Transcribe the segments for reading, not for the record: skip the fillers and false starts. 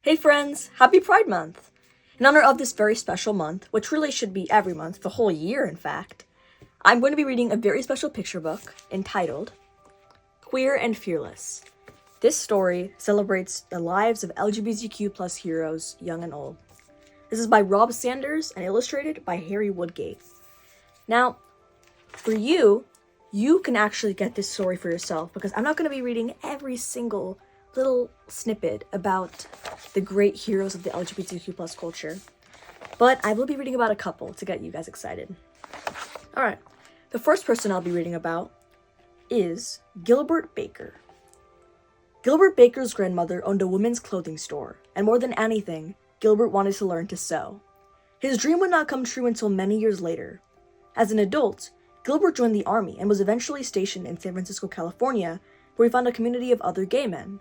Hey friends, happy Pride Month! In honor of this very special month, which really should be every month, the whole year in fact, I'm going to be reading a very special picture book entitled Queer and Fearless. This story celebrates the lives of LGBTQ+ heroes, young and old. This is by Rob Sanders and illustrated by Harry Woodgate. Now, for you can actually get this story for yourself because I'm not going to be reading every single little snippet about the great heroes of the LGBTQ+ culture, but I will be reading about a couple to get you guys excited. Alright, the first person I'll be reading about is Gilbert Baker. Gilbert Baker's grandmother owned a women's clothing store, and more than anything, Gilbert wanted to learn to sew. His dream would not come true until many years later. As an adult, Gilbert joined the army and was eventually stationed in San Francisco, California, where he found a community of other gay men.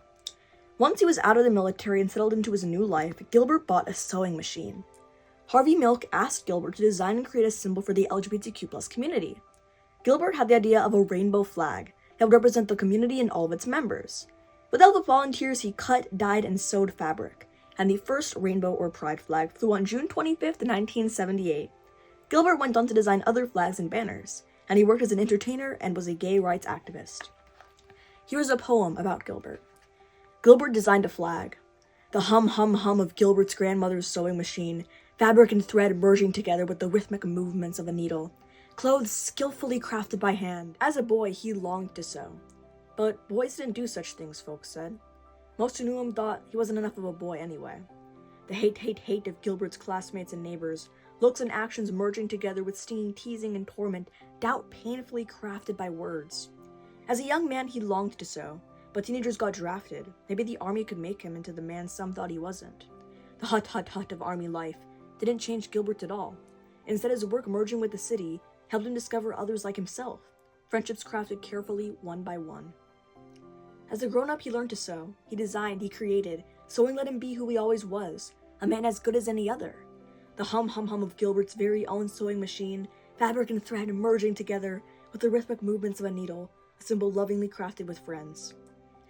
Once he was out of the military and settled into his new life, Gilbert bought a sewing machine. Harvey Milk asked Gilbert to design and create a symbol for the LGBTQ+ community. Gilbert had the idea of a rainbow flag that would represent the community and all of its members. With help of volunteers, he cut, dyed, and sewed fabric, and the first rainbow or pride flag flew on June 25th, 1978. Gilbert went on to design other flags and banners, and he worked as an entertainer and was a gay rights activist. Here's a poem about Gilbert. Gilbert designed a flag. The hum hum hum of Gilbert's grandmother's sewing machine, fabric and thread merging together with the rhythmic movements of a needle, clothes skillfully crafted by hand. As a boy, he longed to sew. But boys didn't do such things, folks said. Most who knew him thought he wasn't enough of a boy anyway. The hate of Gilbert's classmates and neighbors, looks and actions merging together with stinging teasing and torment, doubt painfully crafted by words. As a young man, he longed to sew. But teenagers got drafted. Maybe the army could make him into the man some thought he wasn't. The hut of army life didn't change Gilbert at all. Instead, his work merging with the city helped him discover others like himself, friendships crafted carefully one by one. As a grown-up, he learned to sew. He designed, he created. Sewing let him be who he always was, a man as good as any other. The hum of Gilbert's very own sewing machine, fabric and thread merging together with the rhythmic movements of a needle, a symbol lovingly crafted with friends.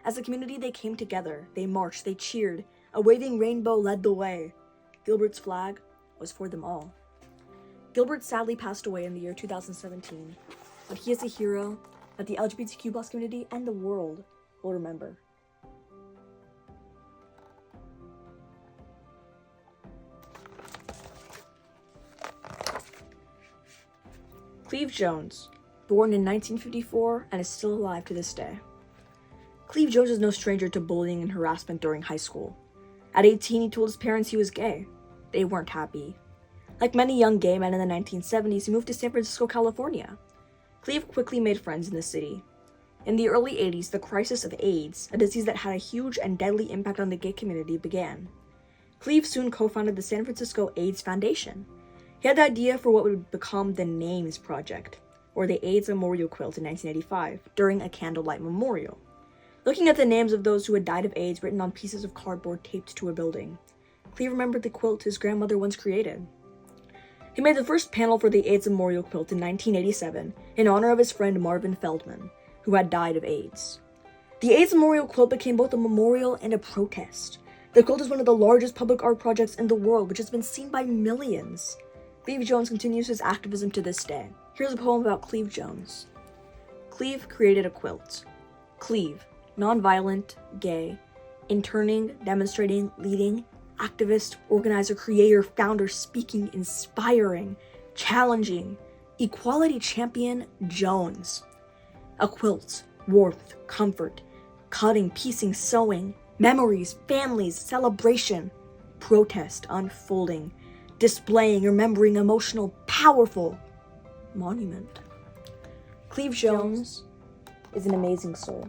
As a community, they came together, they marched, they cheered, a waving rainbow led the way. Gilbert's flag was for them all. Gilbert sadly passed away in the year 2017, but he is a hero that the LGBTQ+ community and the world will remember. Cleve Jones, born in 1954 and is still alive to this day. Cleve Jones is no stranger to bullying and harassment during high school. At 18, he told his parents he was gay. They weren't happy. Like many young gay men in the 1970s, he moved to San Francisco, Cleve Cleve quickly made friends in the city. In the early 80s, the crisis of AIDS, a disease that had a huge and deadly impact on the gay community, began. Cleve soon co-founded the San Francisco AIDS Foundation. He had the idea for what would become the NAMES Project, or the AIDS Memorial Quilt in 1985, during a candlelight memorial. Looking at the names of those who had died of AIDS written on pieces of cardboard taped to a building, Cleve remembered the quilt his grandmother once created. He made the first panel for the AIDS Memorial Quilt in 1987 in honor of his friend Marvin Feldman, who had died of AIDS. The AIDS Memorial Quilt became both a memorial and a protest. The quilt is one of the largest public art projects in the world, which has been seen by millions. Cleve Jones continues his activism to this day. Here's a poem about Cleve Jones. Cleve created a quilt. Cleve, non-violent, gay, interning, demonstrating, leading, activist, organizer, creator, founder, speaking, inspiring, challenging, equality champion, Jones. A quilt, warmth, comfort, cutting, piecing, sewing, memories, families, celebration, protest, unfolding, displaying, remembering, emotional, powerful, monument. Cleve Jones is an amazing soul.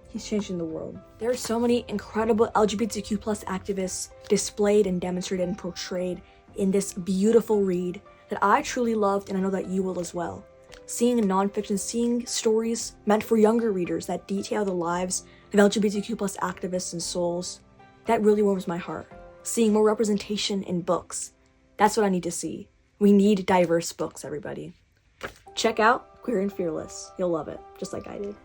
He's changing the world. There are so many incredible LGBTQ+ activists displayed and demonstrated and portrayed in this beautiful read that I truly loved, and I know that you will as well. Seeing nonfiction, seeing stories meant for younger readers that detail the lives of LGBTQ+ activists and souls, that really warms my heart. Seeing more representation in books, that's what I need to see. We need diverse books, everybody. Check out Queer and Fearless. You'll love it, just like I did.